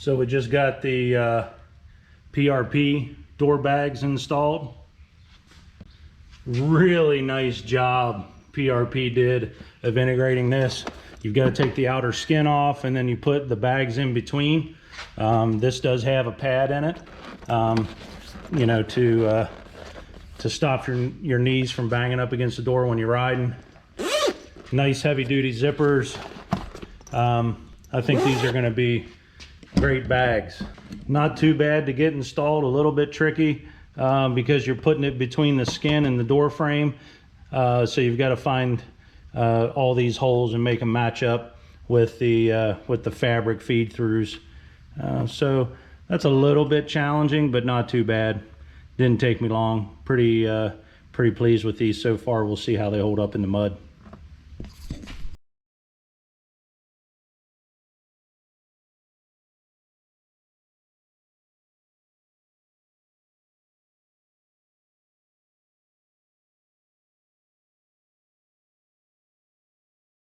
So we just got the PRP door bags installed. Really nice job PRP did of integrating this. You've got to take the outer skin off and then you put the bags in between. This does have a pad in it, you know, to stop your knees from banging up against the door when you're riding. Nice heavy duty zippers. I think these are going to be great bags. Not too bad to get installed, a little bit tricky because you're putting it between the skin and the door frame. So you've got to find all these holes and make them match up with the fabric feed throughs. So that's a little bit challenging, but not too bad. Didn't take me long. Pretty pleased with these so far. We'll see how they hold up in the mud.